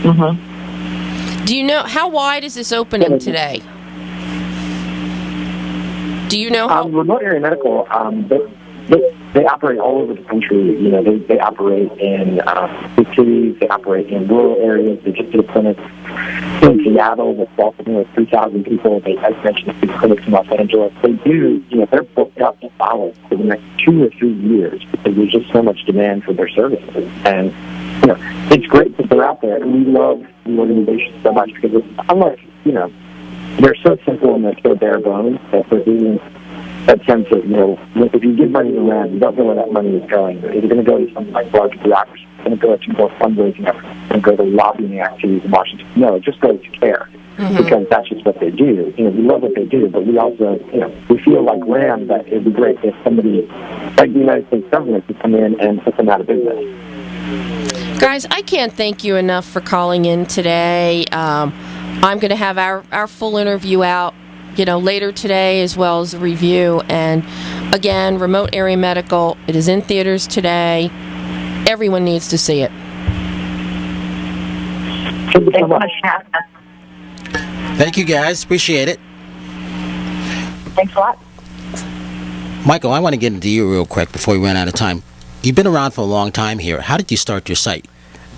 Mm-hmm. Do you know, how wide is this opening today? Do you know how? Remote area medical, they operate all over the country. They operate in big cities. They operate in rural areas. They just did a clinic in Seattle that's welcoming like 3,000 people. They, as mentioned, big clinics in Los Angeles. They do, they're booked up solid for the next 2 or 3 years because there's just so much demand for their services. And it's great that they're out there, and we love the organization so much because it's unlike, they're so simple and they're so bare bones that there isn't that sense of, if you give money to RAND, you don't know where that money is going. Is it going to go to something like large bureaucracy? It's going to go to more fundraising efforts? It's going to go to lobbying activities in Washington? No, it just goes to care because that's just what they do. We love what they do, but we also, we feel like RAND that it would be great if somebody like the United States government could come in and put them out of business. Guys, I can't thank you enough for calling in today. I'm going to have our full interview out, later today, as well as a review. And again, Remote Area Medical, it is in theaters today. Everyone needs to see it. Thanks so much for having us. Thank you, guys. Appreciate it. Thanks a lot. Michael, I want to get into you real quick before we run out of time. You've been around for a long time here. How did you start your site?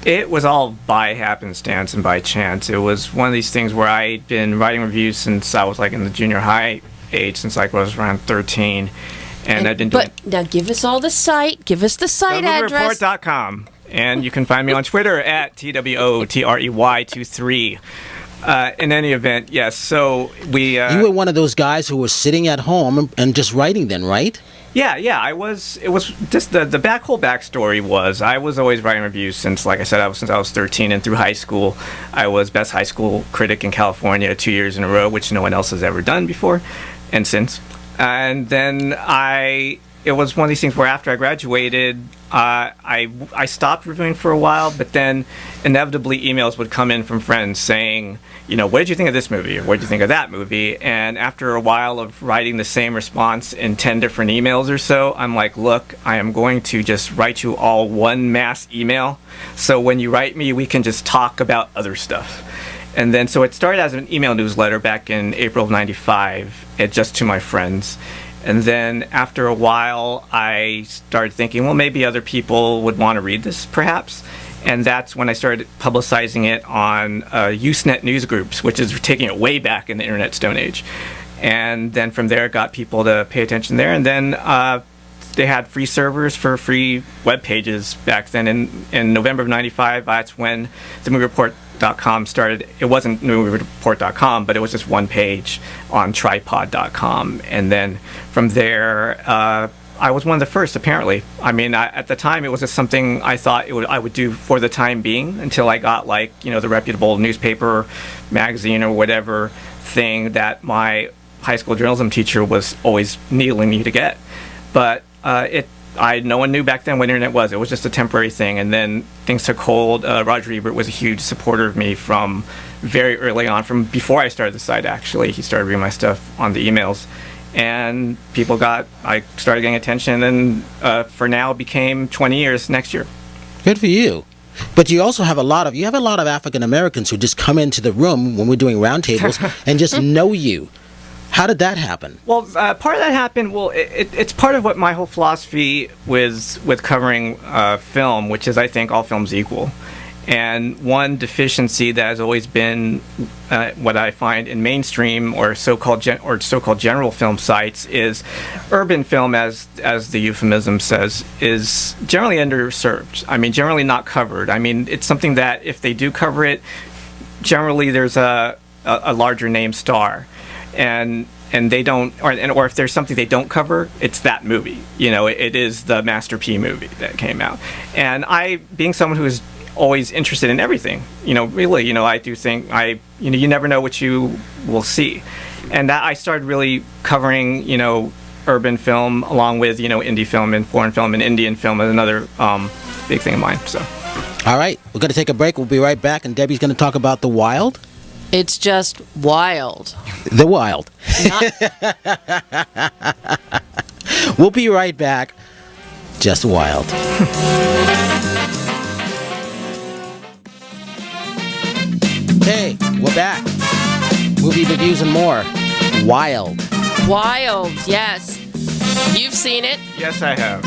It was all by happenstance and by chance. It was one of these things where I'd been writing reviews since I was like in the junior high age, since I was around 13. And I've been doing... But now give us all the site. Give us the site address. moviereport.com. And you can find me on Twitter at TWOTREY23. In any event, yes. So we... you were one of those guys who were sitting at home and just writing then, right? Yeah, I was. It was just the whole backstory was I was always writing reviews since, like I said, since I was 13 and through high school. I was best high school critic in California 2 years in a row, which no one else has ever done before, and since. And then it was one of these things where after I graduated, I stopped reviewing for a while, but then inevitably emails would come in from friends saying, what did you think of this movie? Or what did you think of that movie? And after a while of writing the same response in 10 different emails or so, I'm like, look, I am going to just write you all one mass email. So when you write me, we can just talk about other stuff. And then, so it started as an email newsletter back in April of '95, just to my friends. And then after a while, I started thinking, well, maybe other people would want to read this, perhaps. And that's when I started publicizing it on Usenet news groups, which is taking it way back in the Internet Stone Age. And then from there, got people to pay attention there. And then they had free servers for free web pages back then. In November of '95, that's when the moviereport.com started. It wasn't moviereport.com, but it was just one page on tripod.com. And then from there, I was one of the first, apparently. I mean, at the time, it was just something I thought I would do for the time being until I got, the reputable newspaper, magazine, or whatever thing that my high school journalism teacher was always needling me to get. But no one knew back then what internet was. It was just a temporary thing. And then things took hold. Roger Ebert was a huge supporter of me from very early on, from before I started the site, actually. He started reading my stuff on the emails. And I started getting attention, and then for now, became 20 years next year. Good for you. But you also have a lot of African Americans who just come into the room when we're doing roundtables and just know you. How did that happen? Well, part of that happened, it's part of what my whole philosophy with covering film, which is I think all film's equal. And one deficiency that has always been what I find in mainstream or so-called general film sites is urban film, as the euphemism says, is generally underserved. I mean, generally not covered. I mean, it's something that if they do cover it, generally there's a larger name star, and they don't, or if there's something they don't cover, it's that movie. It is the Master P movie that came out. And I, being someone who is always interested in everything, really, I do think you never know what you will see. And that I started really covering, urban film along with, indie film and foreign film and Indian film is another big thing of mine. So, all right, we're going to take a break. We'll be right back, and Debbie's going to talk about The Wild. It's just wild. The Wild. We'll be right back. Just wild. Hey, we're back. Movie reviews and more. Wild. Wild, yes. You've seen it. Yes, I have.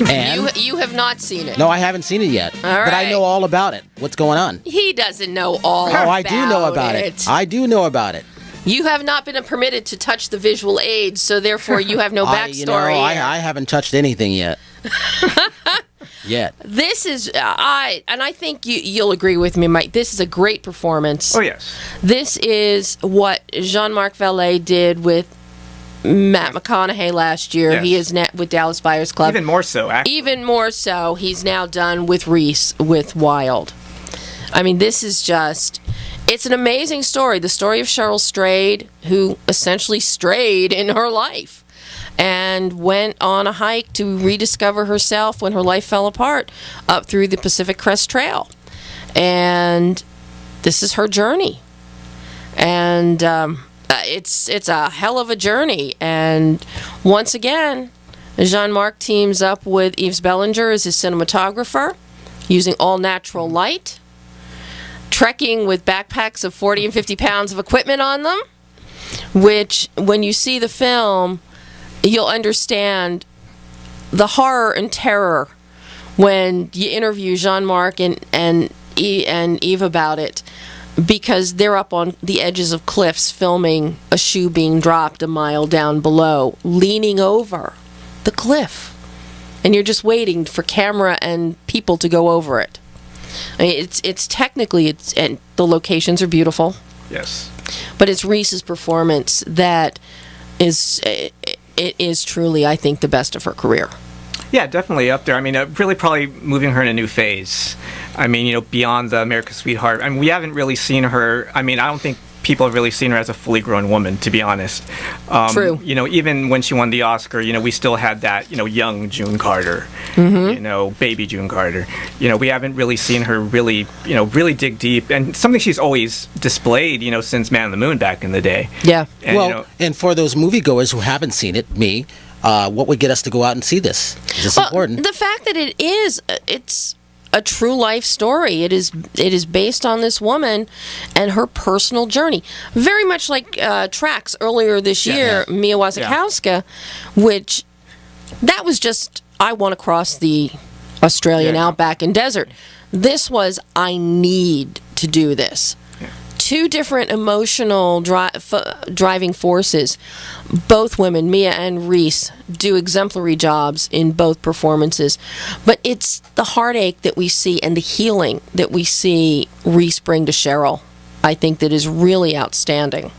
And You have not seen it. no, I haven't seen it yet. All But I right. know all about it. What's going on? He doesn't know all Oh, about it. I do know about it. I do know about it. You have not been permitted to touch the visual aids, so therefore you have no backstory. I haven't touched anything yet. Yet. This is I think you'll agree with me, Mike. This is a great performance. Oh, yes. This is what Jean-Marc Vallée did with Matt McConaughey last year. Yes. He is with Dallas Buyers Club. Even more so, actually. Even more so, he's now done with Reese with Wild. I mean, this is just... It's an amazing story. The story of Cheryl Strayed, who essentially strayed in her life and went on a hike to rediscover herself when her life fell apart up through the Pacific Crest Trail. And this is her journey. And it's a hell of a journey. And once again, Jean-Marc teams up with Yves Bellinger as his cinematographer, using all natural light, trekking with backpacks of 40 and 50 pounds of equipment on them, which, when you see the film, you'll understand the horror and terror when you interview Jean-Marc and Yves about it, because they're up on the edges of cliffs filming a shoe being dropped a mile down below, leaning over the cliff. And you're just waiting for camera and people to go over it. I mean, it's technically, and the locations are beautiful. Yes. But it's Reese's performance that is, it is truly, I think, the best of her career. Yeah, definitely up there. I mean, really probably moving her in a new phase. I mean, beyond the America's Sweetheart. I mean, we haven't really seen her. I mean, I don't think people have really seen her as a fully grown woman, to be honest. True. Even when she won the Oscar, we still had that, young June Carter, baby June Carter. We haven't really seen her really dig deep, and something she's always displayed, since Man on the Moon back in the day. Yeah. And, and for those moviegoers who haven't seen it, me, what would get us to go out and see this? Is this important? The fact that it's a true life story. It is based on this woman and her personal journey. Very much like Tracks earlier this year, Mia Wasikowska, which that was just, I want to cross the Australian outback and desert. This was, I need to do this. Two different emotional driving forces. Both women, Mia and Reese, do exemplary jobs in both performances. But it's the heartache that we see and the healing that we see Reese bring to Cheryl, I think, that is really outstanding.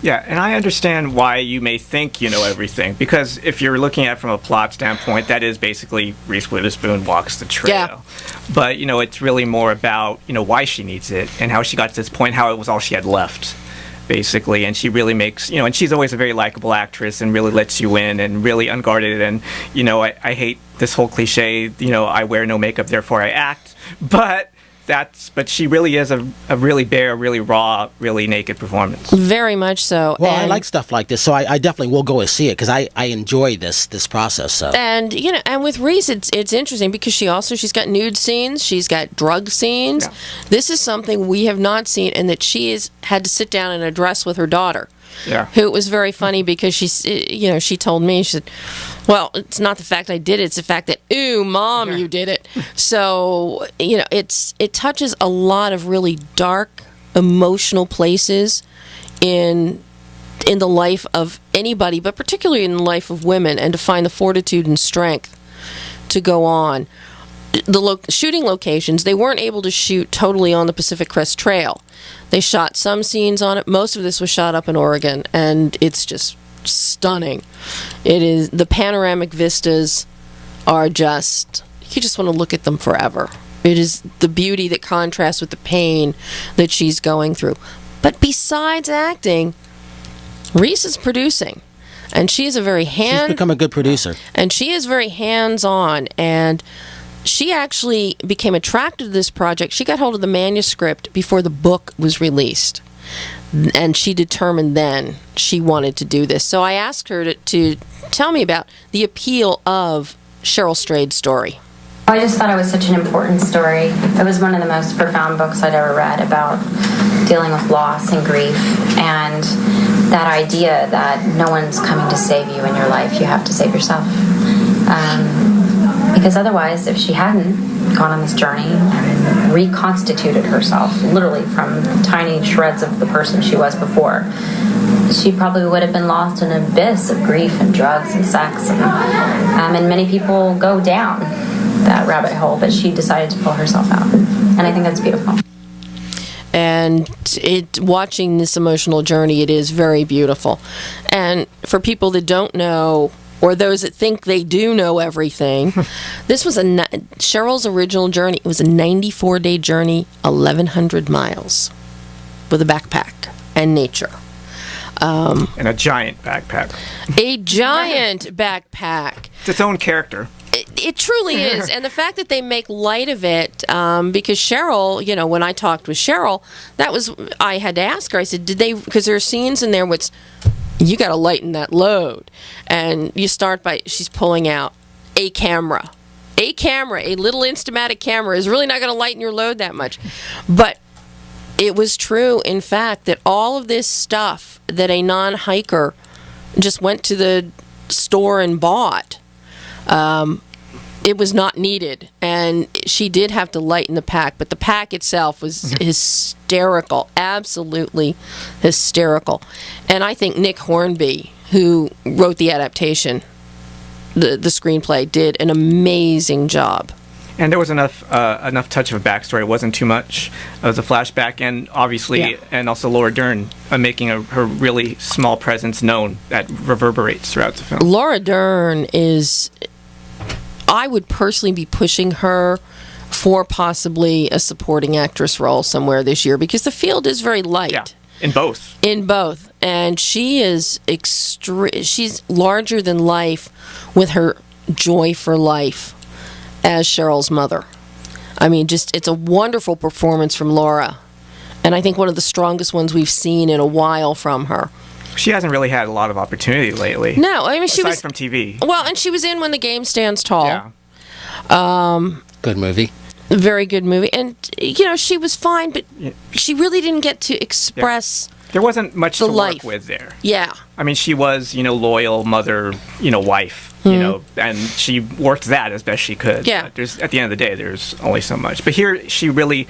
Yeah, and I understand why you may think you know everything, because if you're looking at it from a plot standpoint, that is basically Reese Witherspoon walks the trail. Yeah. But, it's really more about, why she needs it and how she got to this point, how it was all she had left, basically. And she really makes, and she's always a very likable actress and really lets you in and really unguarded. And, I hate this whole cliche, I wear no makeup, therefore I act. But she really is a really bare, really raw, really naked performance. Very much so. Well, I like stuff like this, so I definitely will go and see it, because I enjoy this process. So. And and with Reese, it's interesting because she's got nude scenes, she's got drug scenes. Yeah. This is something we have not seen, and that she has had to sit down and address with her daughter. Yeah. Who was very funny because she told me, she said, well, it's not the fact I did it, it's the fact that, ooh, Mom, you did it. So, it touches a lot of really dark, emotional places in the life of anybody, but particularly in the life of women, and to find the fortitude and strength to go on. The shooting locations, they weren't able to shoot totally on the Pacific Crest Trail. They shot some scenes on it. Most of this was shot up in Oregon, and it's just stunning. It is, the panoramic vistas are just, you just want to look at them forever. It is the beauty that contrasts with the pain that she's going through. But besides acting, Reese is producing, and she is She's become a good producer. And she is very hands-on, and she actually became attracted to this project. She got hold of the manuscript before the book was released, and she determined then she wanted to do this. So I asked her to tell me about the appeal of Cheryl Strayed's story. I just thought it was such an important story. It was one of the most profound books I'd ever read about dealing with loss and grief, and that idea that no one's coming to save you in your life. You have to save yourself. Because otherwise, if she hadn't gone on this journey and reconstituted herself, literally from tiny shreds of the person she was before, she probably would have been lost in an abyss of grief and drugs and sex. And many people go down that rabbit hole, but she decided to pull herself out. And I think that's beautiful. And watching this emotional journey, it is very beautiful. And for people that don't know, or those that think they do know everything, this was Cheryl's original journey. It was a 94-day journey, 1,100 miles, with a backpack and nature. And a giant backpack. A giant backpack. It's its own character. It truly is. And the fact that they make light of it, because Cheryl, when I talked with Cheryl, I had to ask her, I said, because there are scenes in there which you got to lighten that load. And you start by, she's pulling out a camera. A little Instamatic camera is really not going to lighten your load that much. But it was true, in fact, that all of this stuff that a non-hiker just went to the store and bought, it was not needed. And she did have to lighten the pack, but the pack itself was hysterical, absolutely hysterical. And I think Nick Hornby, who wrote the adaptation, the screenplay, did an amazing job. And there was enough touch of a backstory. It wasn't too much. It was a flashback, and obviously, and also Laura Dern making her really small presence known that reverberates throughout the film. Laura Dern is, I would personally be pushing her for possibly a supporting actress role somewhere this year, because the field is very light. Yeah, in both. And she is she's larger than life with her joy for life as Cheryl's mother. I mean, it's a wonderful performance from Laura. And I think one of the strongest ones we've seen in a while from her. She hasn't really had a lot of opportunity lately. No, I mean, she was... Aside from TV. Well, and she was in When the Game Stands Tall. Yeah. Good movie. Very good movie. And, she was fine, but she really didn't get to express... Yeah. There wasn't much to life. work with there. Yeah. I mean, she was, loyal mother, wife, and she worked that as best she could. Yeah. But at the end of the day, there's only so much. But here, you really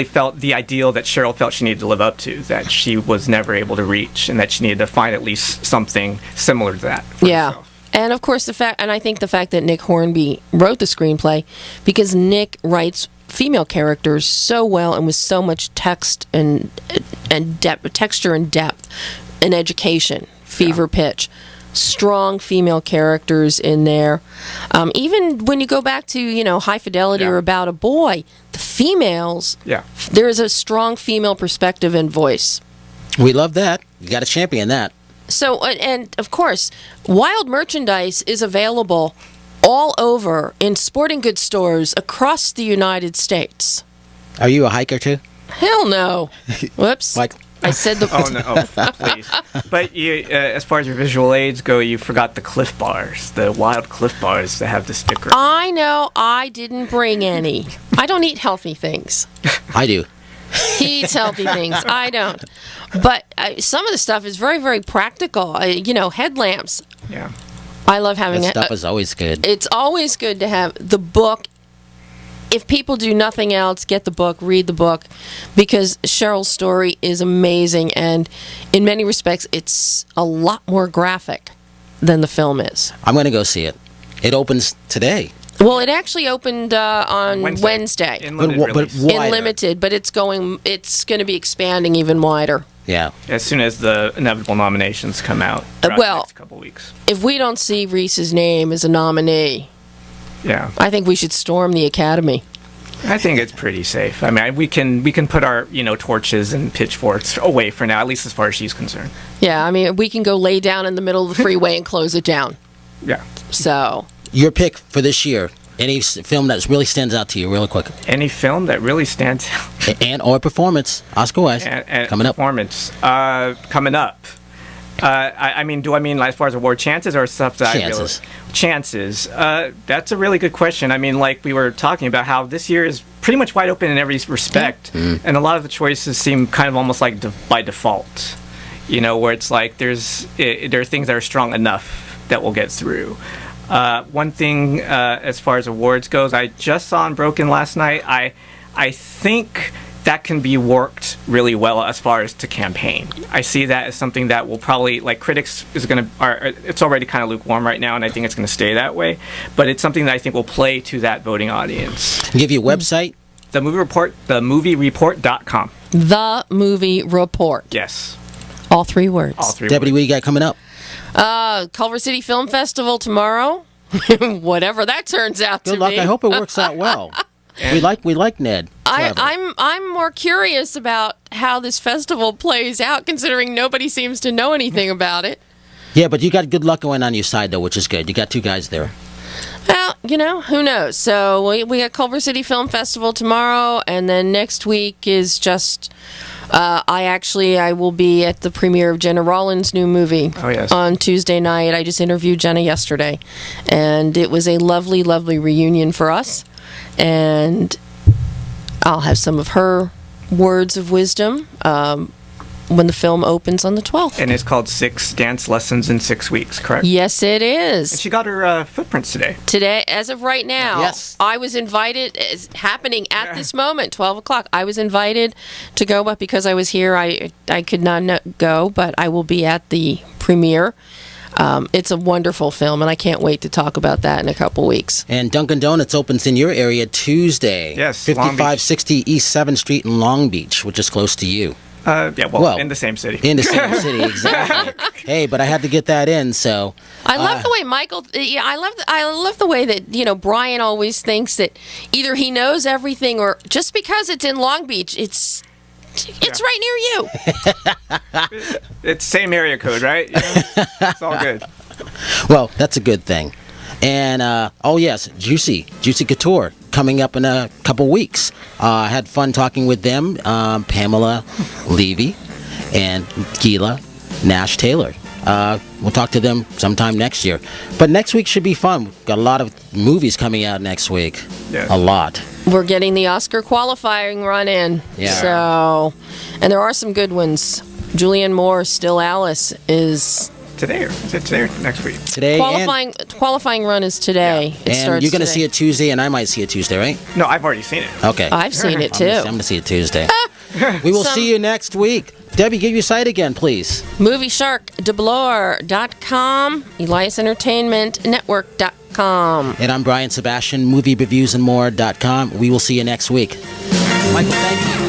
felt the ideal that Cheryl felt she needed to live up to, that she was never able to reach, and that she needed to find at least something similar to that for herself. And of course, I think the fact that Nick Hornby wrote the screenplay, because Nick writes female characters so well and with so much text and depth, texture and depth and education, fever pitch, strong female characters in there. Even when you go back to High Fidelity or About a Boy, the females, there is a strong female perspective and voice. We love that. You got to champion that. So, and of course, Wild merchandise is available all over in sporting goods stores across the United States. Are you a hiker too? Hell no. Whoops. I said the... Oh, no, please. But as far as your visual aids go, you forgot the Cliff Bars, the Wild Cliff Bars that have the sticker. I know. I didn't bring any. I don't eat healthy things. I do. He eats healthy things. I don't. But some of the stuff is very, very practical. Headlamps. Yeah. I love having that stuff is always good. It's always good to have the book. If people do nothing else, get the book, read the book, because Cheryl's story is amazing, and in many respects, it's a lot more graphic than the film is. I'm going to go see it. It opens today. Well, it actually opened on Wednesday. In limited In limited, but it's going to be expanding even wider. Yeah. As soon as the inevitable nominations come out throughout the next couple weeks. If we don't see Reese's name as a nominee, I think we should storm the Academy. I think it's pretty safe. I mean, we can put our torches and pitchforks away for now, at least as far as she's concerned. Yeah, I mean, we can go lay down in the middle of the freeway and close it down. Yeah. So. Your pick for this year. Any film that really stands out to you, real quick. Any film that really stands out. Or performance, Oscar-wise, coming up. Performance coming up. I mean, do I mean as far as award chances or stuff that Chances. Chances. That's a really good question. I mean, like we were talking about how this year is pretty much wide open in every respect, and a lot of the choices seem kind of almost like by default. You know, where it's like there are things that are strong enough that will get through. One thing as far as awards goes, I just saw Unbroken last night. I think that can be worked really well as far as to campaign. I see that as something that will probably, like, critics it's already kind of lukewarm right now, and I think it's going to stay that way. But it's something that I think will play to that voting audience. Give you a website? The Movie Report, themoviereport.com. The Movie Report. Yes. All 3 words. All 3 Deputy, words. what you got coming up? Culver City Film Festival tomorrow. Whatever that turns out to be. Good luck. I hope it works out well. We like Ned. I'm more curious about how this festival plays out, considering nobody seems to know anything about it. Yeah, but you got good luck going on your side, though, which is good. You got 2 guys there. Well, you know, who knows? So we got Culver City Film Festival tomorrow, and then next week is just... I will be at the premiere of Jenna Rollins' new movie on Tuesday night. I just interviewed Jenna yesterday, and it was a lovely, lovely reunion for us. And I'll have some of her words of wisdom when the film opens on the 12th. And it's called 6 Dance Lessons in 6 Weeks, correct? Yes, it is. And she got her footprints today. Today, as of right now, yes. I was invited, it's happening at this moment, 12 o'clock. I was invited to go, but because I was here, I could not go, but I will be at the premiere. It's a wonderful film, and I can't wait to talk about that in a couple weeks. And Dunkin' Donuts opens in your area Tuesday. Yes, 5560 East 7th Street in Long Beach, which is close to you. In the same city. In the same city, exactly. Hey, but I had to get that in, so... I love the way Michael... Yeah, I love the way that, you know, Brian always thinks that either he knows everything or just because it's in Long Beach, it's right near you. It's same area code, right? You know? It's all good. Well, that's a good thing. And, Juicy Couture, coming up in a couple weeks. I had fun talking with them, Pamela Levy and Gila Nash-Taylor. We'll talk to them sometime next year. But next week should be fun. We've got a lot of movies coming out next week. Yeah. A lot. We're getting the Oscar qualifying run in. Yeah. So, and there are some good ones. Julianne Moore, Still Alice is... Today, or is it today or next week? Today. Qualifying run is today. Yeah. It and starts you're going to today. see it Tuesday, and I might see it Tuesday, right? No, I've already seen it. Okay. I've seen it too. I'm going to see it Tuesday. We will see you next week. Debbie, give your site again, please. MovieSharkDeblore.com, EliasEntertainmentNetwork.com. And I'm Brian Sebastian, moviereviewsnmore.com. We will see you next week. Michael, thank you.